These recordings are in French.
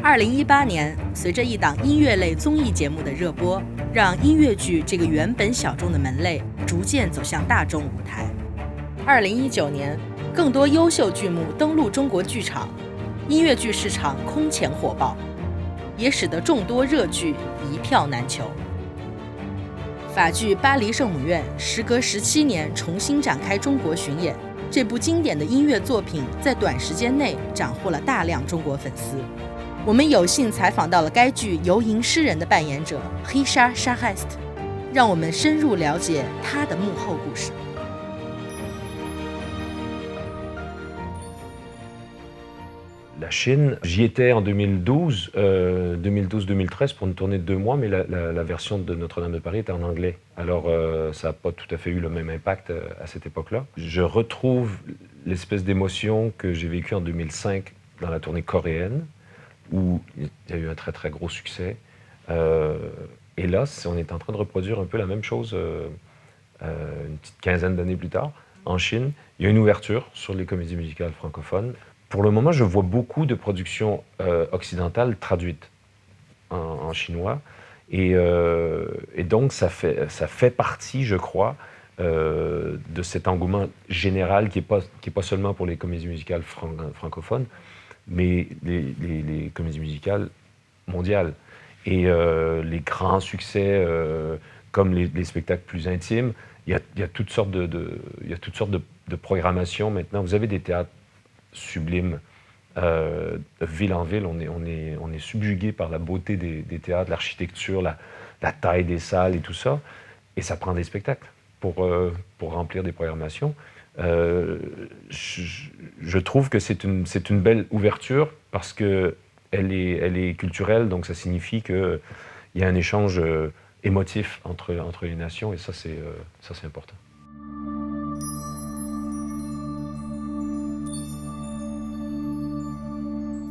2018年，随着一档音乐类综艺节目的热播，让音乐剧这个原本小众的门类逐渐走向大众舞台。2019年，更多优秀剧目登陆中国剧场，音乐剧市场空前火爆，也使得众多热剧一票难求。法剧《巴黎圣母院》时隔17年重新展开中国巡演，这部经典的音乐作品在短时间内斩获了大量中国粉丝。我们有幸采访到了该剧游吟诗人的扮演者 Hisha Shahist， 让我们深入了解他的幕后故事。La Chine, j'y étais en 2012-2013 pour une tournée de 2 mois, mais la version de Notre-Dame de Paris était en anglais. Alors ça n'a pas tout à fait eu le même impact à cette époque-là. Je retrouve l'espèce d'émotion que j'ai vécue en 2005 dans la tournée coréenne, où il y a eu un très très gros succès. Et là, on est en train de reproduire un peu la même chose une petite quinzaine d'années plus tard. En Chine, il y a une ouverture sur les comédies musicales francophones. Pour le moment, je vois beaucoup de productions occidentales traduites en chinois. Et donc, ça fait partie, je crois, de cet engouement général qui est pas seulement pour les comédies musicales francophones, mais les comédies musicales mondiales. Et les grands succès, comme les spectacles plus intimes, il y a toutes sortes de programmations maintenant. Vous avez des théâtres sublimes. De ville en ville, on est subjugué par la beauté des théâtres, l'architecture, la taille des salles et tout ça. Et ça prend des spectacles pour remplir des programmations. Je trouve que c'est une belle ouverture parce qu'elle est culturelle, donc ça signifie qu'il y a un échange émotif entre les nations, et ça c'est important.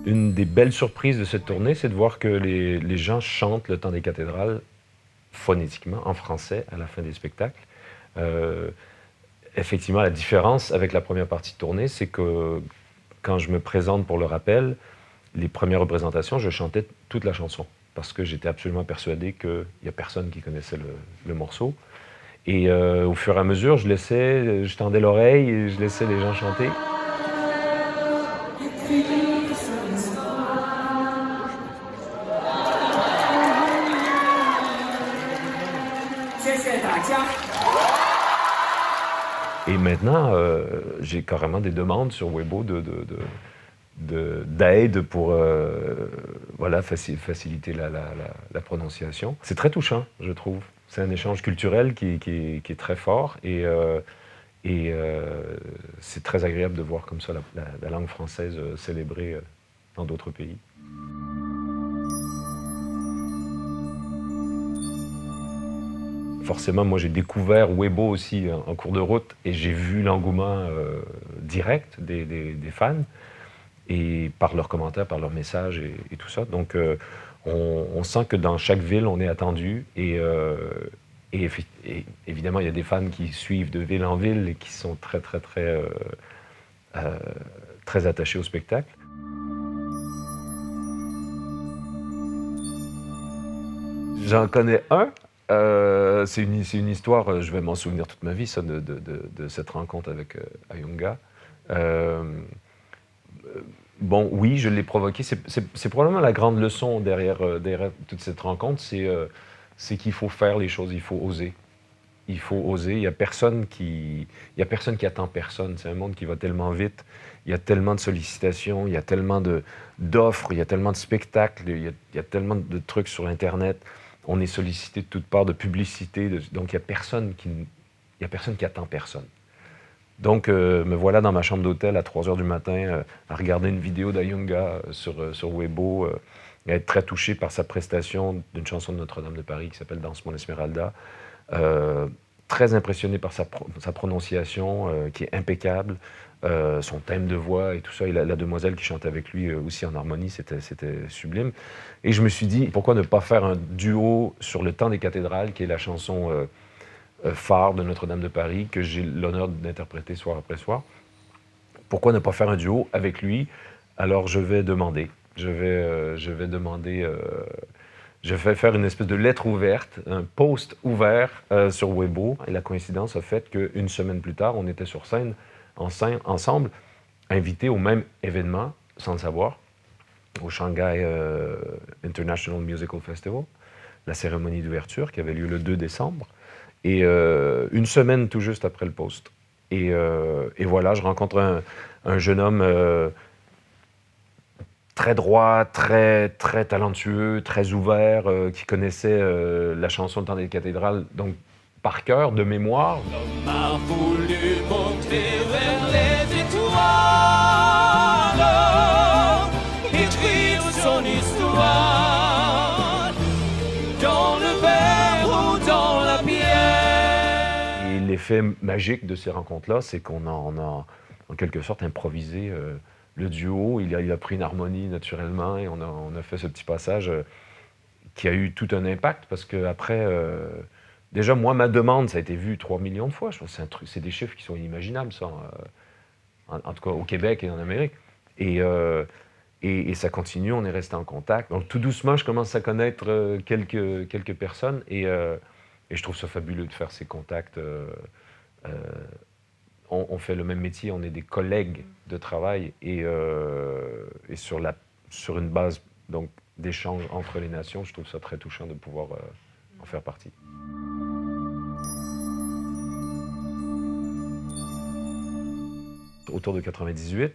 Une des belles surprises de cette tournée, c'est de voir que les gens chantent Le Temps des cathédrales phonétiquement, en français, à la fin des spectacles. Effectivement, la différence avec la première partie de tournée, c'est que quand je me présente pour le rappel, les premières représentations, je chantais toute la chanson, parce que j'étais absolument persuadé qu'il n'y a personne qui connaissait le morceau. Et au fur et à mesure, je tendais l'oreille et je laissais les gens chanter. Et maintenant, j'ai carrément des demandes sur Weibo d'aide pour faciliter la prononciation. C'est très touchant, je trouve. C'est un échange culturel qui est très fort et c'est très agréable de voir comme ça la langue française célébrée dans d'autres pays. Forcément, moi j'ai découvert Weibo aussi en cours de route et j'ai vu l'engouement direct des fans et par leurs commentaires, par leurs messages et tout ça. Donc on sent que dans chaque ville on est attendu et évidemment il y a des fans qui suivent de ville en ville et qui sont très attachés au spectacle. J'en connais un. C'est une histoire, je vais m'en souvenir toute ma vie, ça, de cette rencontre avec Ayunga. Bon, oui, je l'ai provoqué. C'est probablement la grande leçon derrière toute cette rencontre, c'est qu'il faut faire les choses, il faut oser. Il faut oser. Il y a personne qui attend personne. C'est un monde qui va tellement vite. Il y a tellement de sollicitations, il y a tellement d'offres, il y a tellement de spectacles, il y a tellement de trucs sur Internet. On est sollicité de toutes parts, de publicité, donc il n'y a personne qui attend personne. Donc me voilà dans ma chambre d'hôtel à 3h du matin à regarder une vidéo d'Ayunga sur Weibo et à être très touché par sa prestation d'une chanson de Notre-Dame de Paris qui s'appelle Danse mon Esmeralda. Très impressionné par sa prononciation qui est impeccable, son thème de voix et tout ça, et la demoiselle qui chante avec lui aussi en harmonie, c'était sublime. Et je me suis dit, pourquoi ne pas faire un duo sur Le Temps des cathédrales, qui est la chanson phare de Notre-Dame de Paris, que j'ai l'honneur d'interpréter soir après soir. Pourquoi ne pas faire un duo avec lui? Alors je vais demander. Je vais demander... je vais faire une espèce de lettre ouverte, un post ouvert sur Weibo. Et la coïncidence a fait qu'une semaine plus tard, on était sur scène, ensemble, invités au même événement, sans le savoir, au Shanghai International Musical Festival, la cérémonie d'ouverture qui avait lieu le 2 décembre, et une semaine tout juste après le post. Et voilà, je rencontre un jeune homme très droit, très talentueux, très ouvert, qui connaissait la chanson Le temps des cathédrales, donc par cœur, de mémoire. L'homme a voulu monter vers les étoiles, écrire son histoire, dans le verre ou dans la pierre. Et l'effet magique de ces rencontres-là, c'est qu'on a en quelque sorte improvisé le duo. Il a pris une harmonie naturellement et on a fait ce petit passage qui a eu tout un impact parce qu'après... déjà, moi, ma demande, ça a été vu 3 millions de fois. Je pense que c'est des chiffres qui sont inimaginables, ça, en tout cas au Québec et en Amérique. Et ça continue, on est resté en contact. Donc, tout doucement, je commence à connaître quelques personnes et je trouve ça fabuleux de faire ces contacts. On fait le même métier, on est des collègues de travail et sur une base donc, d'échange entre les nations, je trouve ça très touchant de pouvoir en faire partie. Autour de 98,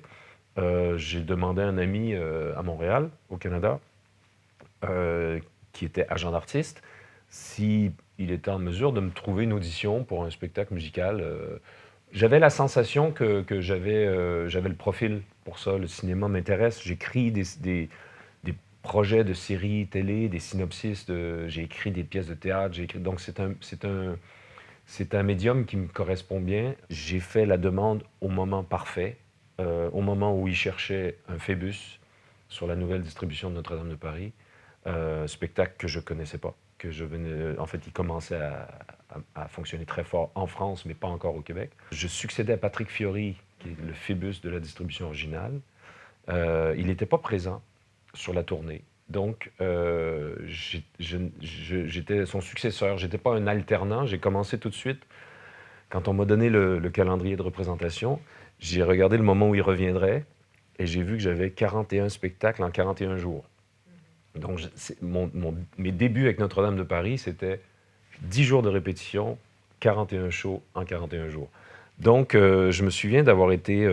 j'ai demandé à un ami à Montréal, au Canada, qui était agent d'artiste, s'il était en mesure de me trouver une audition pour un spectacle musical. J'avais la sensation que j'avais le profil pour ça. Le cinéma m'intéresse. J'écris des projets de séries télé, des synopsis. J'ai écrit des pièces de théâtre. Donc c'est un médium qui me correspond bien. J'ai fait la demande au moment parfait, au moment où il cherchait un Phébus sur la nouvelle distribution de Notre-Dame de Paris, spectacle que je ne connaissais pas. En fait, il commençait à fonctionner très fort en France, mais pas encore au Québec. Je succédais à Patrick Fiori, qui est le Phébus de la distribution originale. Il n'était pas présent sur la tournée. Donc, j'étais son successeur. Je n'étais pas un alternant. J'ai commencé tout de suite. Quand on m'a donné le calendrier de représentation, j'ai regardé le moment où il reviendrait et j'ai vu que j'avais 41 spectacles en 41 jours. Donc, mes débuts avec Notre-Dame de Paris, c'était 10 jours de répétition, 41 shows en 41 jours. Donc, je me souviens d'avoir été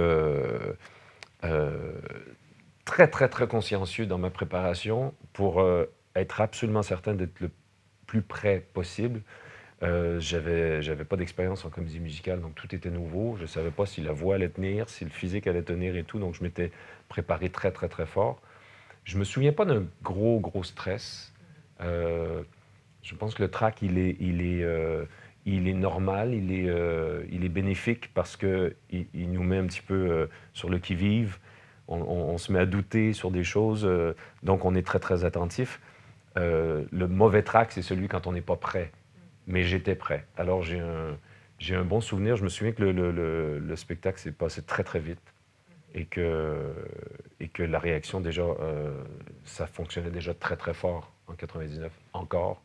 très consciencieux dans ma préparation pour être absolument certain d'être le plus près possible. J'avais pas d'expérience en comédie musicale, donc tout était nouveau. Je savais pas si la voix allait tenir, si le physique allait tenir et tout, donc je m'étais préparé très fort. Je me souviens pas d'un gros stress. Je pense que le track, il est normal, il est bénéfique parce qu'il nous met un petit peu sur le qui-vive. On se met à douter sur des choses, donc on est très attentif. Le mauvais track, c'est celui quand on n'est pas prêt. Mais j'étais prêt. Alors j'ai un bon souvenir. Je me souviens que le spectacle s'est passé très vite et que la réaction déjà, ça fonctionnait déjà très fort en 99, encore.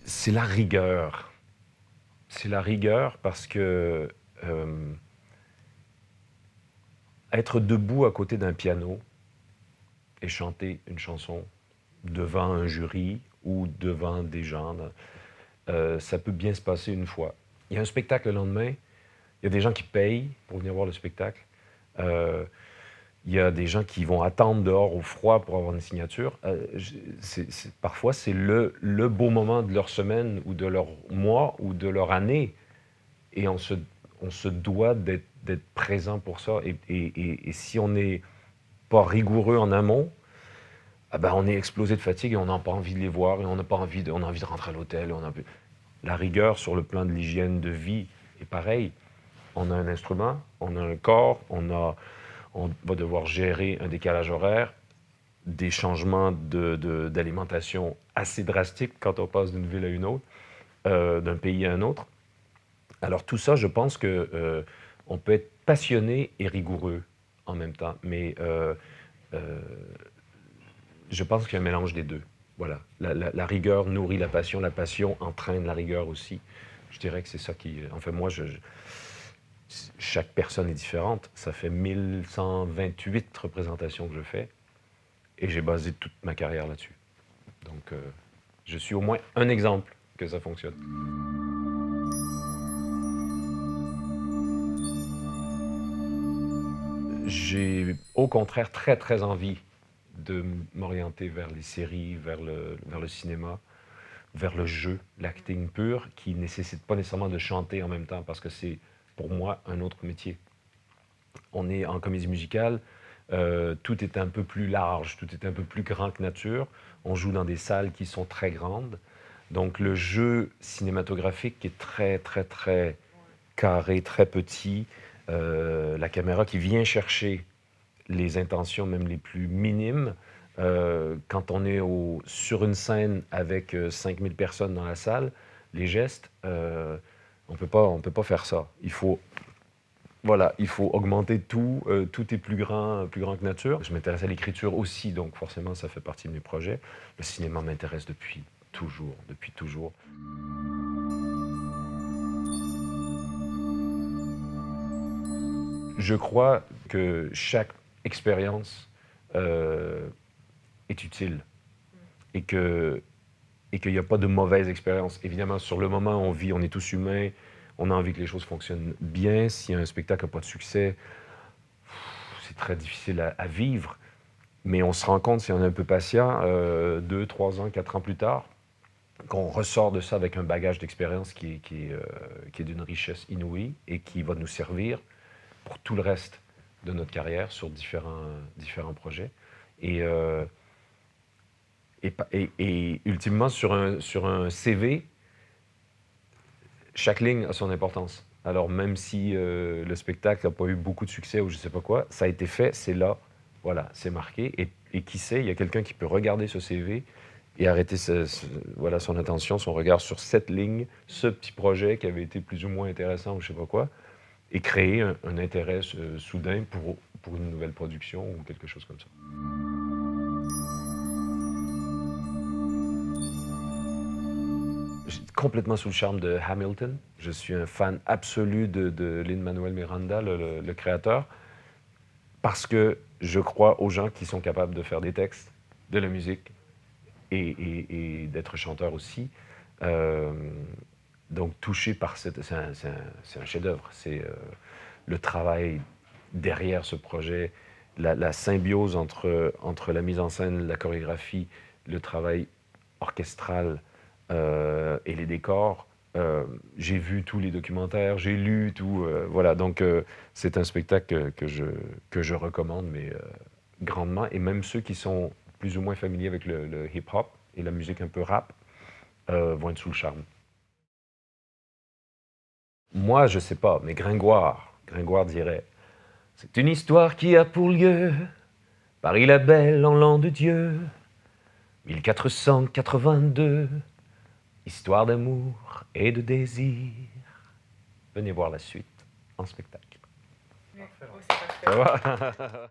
C'est la rigueur. C'est la rigueur parce que être debout à côté d'un piano et chanter une chanson devant un jury ou devant des gens, ça peut bien se passer une fois. Il y a un spectacle le lendemain, il y a des gens qui payent pour venir voir le spectacle. Il y a des gens qui vont attendre dehors au froid pour avoir une signature. Parfois, c'est le beau moment de leur semaine ou de leur mois ou de leur année. Et on se doit d'être présent pour ça. Et si on n'est pas rigoureux en amont, on est explosé de fatigue et on n'a pas envie de les voir et on a envie de rentrer à l'hôtel. La rigueur sur le plan de l'hygiène de vie est pareil. On a un instrument, on a un corps, on va devoir gérer un décalage horaire, des changements d'alimentation assez drastiques quand on passe d'une ville à une autre, d'un pays à un autre. Alors tout ça, je pense que On peut être passionné et rigoureux en même temps, mais je pense qu'il y a un mélange des deux. Voilà, la rigueur nourrit la passion entraîne la rigueur aussi. Je dirais que c'est ça qui... Enfin, moi, chaque personne est différente. Ça fait 1128 représentations que je fais et j'ai basé toute ma carrière là-dessus. Donc, je suis au moins un exemple que ça fonctionne. J'ai au contraire très très envie de m'orienter vers les séries, vers le cinéma, vers le jeu, l'acting pur, qui ne nécessite pas nécessairement de chanter en même temps, parce que c'est pour moi un autre métier. On est en comédie musicale, tout est un peu plus large, tout est un peu plus grand que nature. On joue dans des salles qui sont très grandes. Donc le jeu cinématographique est très très très carré, très petit. La caméra qui vient chercher les intentions même les plus minimes. Quand on est sur une scène avec 5000 personnes dans la salle, les gestes, on peut pas faire ça. Voilà, il faut augmenter tout. Tout est plus grand que nature. Je m'intéresse à l'écriture aussi, donc forcément, ça fait partie de mes projets. Le cinéma m'intéresse depuis toujours, depuis toujours. Je crois que chaque expérience est utile et qu'il n'y a pas de mauvaise expérience. Évidemment, sur le moment, on vit, on est tous humains, on a envie que les choses fonctionnent bien. Si un spectacle n'a pas de succès, c'est très difficile à vivre. Mais on se rend compte, si on est un peu patient, 2, 3 ans, 4 ans plus tard, qu'on ressort de ça avec un bagage d'expérience qui est d'une richesse inouïe et qui va nous servir pour tout le reste de notre carrière sur différents projets. Et ultimement, sur un CV, chaque ligne a son importance. Alors, même si le spectacle n'a pas eu beaucoup de succès ou je ne sais pas quoi, ça a été fait, c'est là, voilà, c'est marqué. Et qui sait, il y a quelqu'un qui peut regarder ce CV et arrêter voilà, son attention, son regard sur cette ligne, ce petit projet qui avait été plus ou moins intéressant ou je ne sais pas quoi, et créer un intérêt soudain pour une nouvelle production ou quelque chose comme ça. Je suis complètement sous le charme de Hamilton. Je suis un fan absolu de Lin-Manuel Miranda, le créateur, parce que je crois aux gens qui sont capables de faire des textes, de la musique et d'être chanteur aussi. Donc touché par c'est un chef-d'œuvre. C'est le travail derrière ce projet, la symbiose entre la mise en scène, la chorégraphie, le travail orchestral et les décors. J'ai vu tous les documentaires, j'ai lu tout. Voilà, donc c'est un spectacle que je recommande, mais grandement. Et même ceux qui sont plus ou moins familiers avec le hip-hop et la musique un peu rap vont être sous le charme. Moi, je sais pas, mais Gringoire dirait « C'est une histoire qui a pour lieu Paris la belle en l'an de Dieu, 1482, histoire d'amour et de désir. » Venez voir la suite en spectacle. Oui, c'est parfait. Ça va?